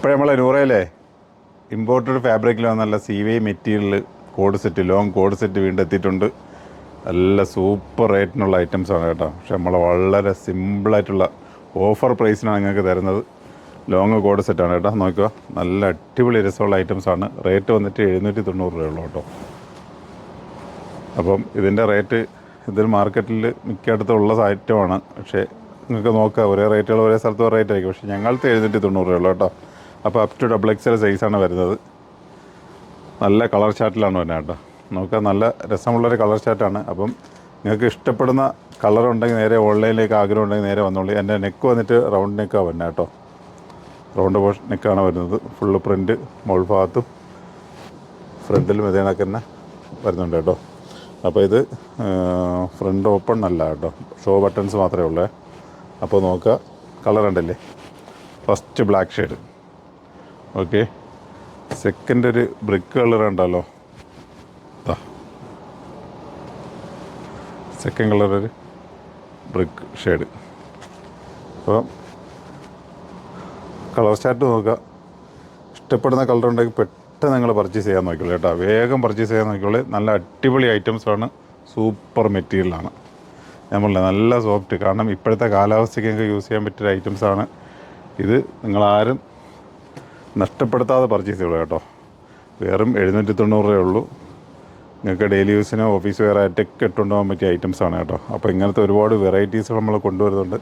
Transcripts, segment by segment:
അപ്പോൾ നമ്മളെ നൂറയിലെ ഇമ്പോർട്ടഡ് ഫാബ്രിക്കിൽ നല്ല C Y material coord set long coord set വീണ്ടും എത്തിയിട്ടുണ്ട്. നല്ല സൂപ്പർ റേറ്റിനുള്ള ഐറ്റംസാണ് കേട്ടോ. പക്ഷെ നമ്മൾ വളരെ സിമ്പിളായിട്ടുള്ള ഓഫർ പ്രൈസിനാണ് നിങ്ങൾക്ക് തരുന്നത്. ലോങ് കോഡ് സെറ്റാണ് കേട്ടോ. നോക്കുക, നല്ല അടിപൊളി രസമുള്ള ഐറ്റംസാണ്. റേറ്റ് വന്നിട്ട് 790 രൂപയുള്ളൂ കേട്ടോ. അപ്പം ഇതിൻ്റെ റേറ്റ് ഇതിൽ മാർക്കറ്റിൽ മിക്കയിടത്തുള്ള ഐറ്റമാണ്. പക്ഷേ നിങ്ങൾക്ക് നോക്കുക, ഒരേ റേറ്റുകൾ ഒരേ സ്ഥലത്ത് റേറ്റ് ആയിരിക്കും. പക്ഷേ ഞങ്ങൾക്ക് 790 രൂപയുള്ളൂ കേട്ടോ. അപ്പോൾ അപ് ടു XXL സൈസാണ് വരുന്നത്. നല്ല കളർ ചാർട്ടിലാണ് വരുന്നത് കേട്ടോ. നോക്കുക, നല്ല രസമുള്ളൊരു കളർ ചാർട്ടാണ്. അപ്പം നിങ്ങൾക്ക് ഇഷ്ടപ്പെടുന്ന കളർ ഉണ്ടെങ്കിൽ നേരെ ഓൺലൈനിലേക്ക് ആഗ്രഹം ഉണ്ടെങ്കിൽ നേരെ വന്നോളൂ. എൻ്റെ നെക്ക് വന്നിട്ട് റൗണ്ട് നെക്കാണ് വരുന്നത് കേട്ടോ. റൗണ്ട് പോഷൻ നെക്കാണ് വരുന്നത്. ഫുള്ള് പ്രിൻറ്റ് മോൾ ഭാഗത്തും ഫ്രണ്ടിലും ഇതേ കണക്ക് തന്നെ വരുന്നുണ്ട് കേട്ടോ. അപ്പോൾ ഇത് ഫ്രണ്ട് ഓപ്പൺ അല്ല കേട്ടോ, ഷോ ബട്ടൺസ് മാത്രമേ ഉള്ളൂ. അപ്പോൾ നോക്കുക, കളർ ഉണ്ടല്ലേ, first black shade, okay. Second ഒരു ബ്രിക്ക് കളർ ഉണ്ടല്ലോ, സെക്കൻഡ് കളർ ഒരു ബ്രിക്ക് ഷെയ്ഡ്. അപ്പോൾ കളർ ചാർട്ട് നോക്കുക, ഇഷ്ടപ്പെടുന്ന കളർ ഉണ്ടെങ്കിൽ പെട്ടെന്ന് നിങ്ങൾ പർച്ചേസ് ചെയ്യാൻ നോക്കിയുള്ളൂ കേട്ടോ. വേഗം പർച്ചേസ് ചെയ്യാൻ നോക്കിയുള്ളൂ. നല്ല അടിപൊളി ഐറ്റംസാണ്, സൂപ്പർ മെറ്റീരിയലാണ്. ഞാൻ പറഞ്ഞില്ല, നല്ല സോഫ്റ്റ്. കാരണം ഇപ്പോഴത്തെ കാലാവസ്ഥയ്ക്ക് യൂസ് ചെയ്യാൻ പറ്റിയ ഐറ്റംസാണ് ഇത്. നിങ്ങളാരും നഷ്ടപ്പെടുത്താതെ പർച്ചേസ് ചെയ്യുള്ളൂ കേട്ടോ. വെറും 790 രൂപയേ ഉള്ളൂ. നിങ്ങൾക്ക് ഡെയിലി യൂസിനോ ഓഫീസ് വെയർ ആയിട്ടൊക്കെ ഇട്ടുകൊണ്ടുപോകാൻ പറ്റിയ ഐറ്റംസാണ് കേട്ടോ. അപ്പോൾ ഇങ്ങനത്തെ ഒരുപാട് വെറൈറ്റീസ് നമ്മൾ കൊണ്ടുവരുന്നുണ്ട്.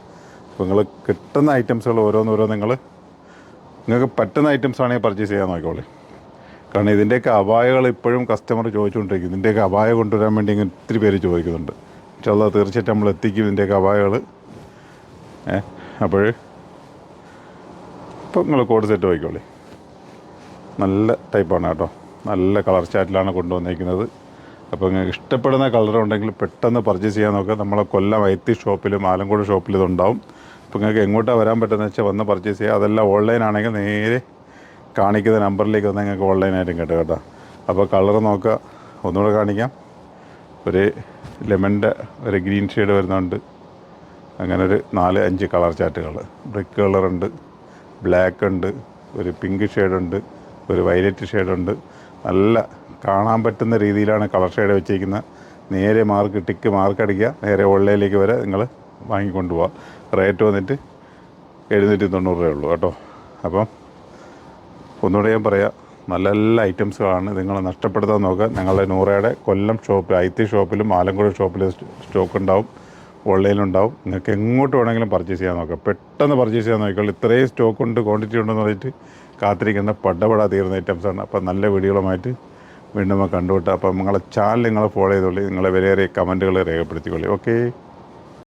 അപ്പോൾ നിങ്ങൾ കിട്ടുന്ന ഐറ്റംസുകൾ നിങ്ങൾക്ക് പറ്റുന്ന ഐറ്റംസ് ആണെങ്കിൽ പർച്ചേസ് ചെയ്യാൻ നോക്കിക്കോളൂ. കാരണം ഇതിൻ്റെയൊക്കെ അപായകൾ ഇപ്പോഴും കസ്റ്റമർ ചോദിച്ചുകൊണ്ടിരിക്കും. ഇതിൻ്റെയൊക്കെ അപായ കൊണ്ടുവരാൻ വേണ്ടി ഇങ്ങനെ ഒത്തിരി പേര് ചോദിക്കുന്നുണ്ട്. പക്ഷേ അത് തീർച്ചയായിട്ടും നമ്മൾ എത്തിക്കും ഇതിൻ്റെയൊക്കെ അപായകൾ. അപ്പോൾ ഇപ്പോൾ നിങ്ങൾ കോഡ് സെറ്റ് നോക്കിക്കോളൂ. നല്ല ടൈപ്പാണ് കേട്ടോ. നല്ല കളർ ചാറ്റിലാണ് കൊണ്ടുവന്നിരിക്കുന്നത്. അപ്പോൾ നിങ്ങൾക്ക് ഇഷ്ടപ്പെടുന്ന കളർ ഉണ്ടെങ്കിൽ പെട്ടെന്ന് പർച്ചേസ് ചെയ്യാൻ നോക്കുക. നമ്മളെ കൊല്ലം ഐത്തി ഷോപ്പിലും ആലങ്കോട് ഷോപ്പിലും ഇതുണ്ടാവും. അപ്പോൾ നിങ്ങൾക്ക് എങ്ങോട്ടാണ് വരാൻ പറ്റുന്നത് വെച്ചാൽ വന്ന് പർച്ചേസ് ചെയ്യുക. അതെല്ലാം ഓൺലൈനാണെങ്കിൽ നേരെ കാണിക്കുന്ന നമ്പറിലേക്ക് വന്നാൽ നിങ്ങൾക്ക് ഓൺലൈനായിട്ടും കേട്ടോ കേട്ടോ. അപ്പോൾ കളർ നോക്കുക, ഒന്നുകൂടെ കാണിക്കാം. ഒരു ലെമണിൻ്റെ ഒരു ഗ്രീൻ ഷെയ്ഡ് വരുന്നുണ്ട്. അങ്ങനെ ഒരു 4-5 കളർ ചാറ്റുകൾ. ബ്രിക്ക് കളറുണ്ട്, ബ്ലാക്ക് ഉണ്ട്, ഒരു പിങ്ക് ഷെയ്ഡുണ്ട്, ഒരു വയലറ്റ് ഷെയ്ഡുണ്ട്. നല്ല കാണാൻ പറ്റുന്ന രീതിയിലാണ് കളർ ഷെയ്ഡ് വെച്ചിരിക്കുന്നത്. നേരെ ടിക്ക് മാർക്ക് അടിക്കുക, നേരെ ഓൺലൈനിലേക്ക് വരെ നിങ്ങൾ വാങ്ങിക്കൊണ്ട് പോവുക. റേറ്റ് വന്നിട്ട് 790 രൂപയേ ഉള്ളൂ കേട്ടോ. അപ്പം ഒന്നുകൂടെ ഞാൻ പറയാം, നല്ല നല്ല ഐറ്റംസുകളാണ്. നിങ്ങൾ നഷ്ടപ്പെടുത്താൻ നോക്കുക. ഞങ്ങളുടെ നൂറയുടെ കൊല്ലം ഷോപ്പ് ഐത്തി ഷോപ്പിലും ആലങ്കോട് ഷോപ്പിലും സ്റ്റോക്ക് ഉണ്ടാവും, ഓൺലൈനിലുണ്ടാവും. നിങ്ങൾക്ക് എങ്ങോട്ട് വേണമെങ്കിലും പർച്ചേസ് ചെയ്യാൻ നോക്കുക. പെട്ടെന്ന് പർച്ചേസ് ചെയ്യാൻ നോക്കിക്കോളൂ. ഇത്രയും സ്റ്റോക്ക് ഉണ്ട്, ക്വാണ്ടിറ്റി ഉണ്ടെന്ന് പറഞ്ഞിട്ട് കാത്തിരിക്കേണ്ട പടപടാ തീർന്ന ഐറ്റംസാണ്. അപ്പോൾ നല്ല വീഡിയോകളുമായിട്ട് വീണ്ടും കണ്ടുവിട്ടാൽ. അപ്പം നിങ്ങളെ ചാനൽ നിങ്ങൾ ഫോളോ ചെയ്തോളൂ. നിങ്ങളെ വിലയേറിയ കമൻറ്റുകൾ രേഖപ്പെടുത്തിക്കൊള്ളൂ. ഓക്കെ.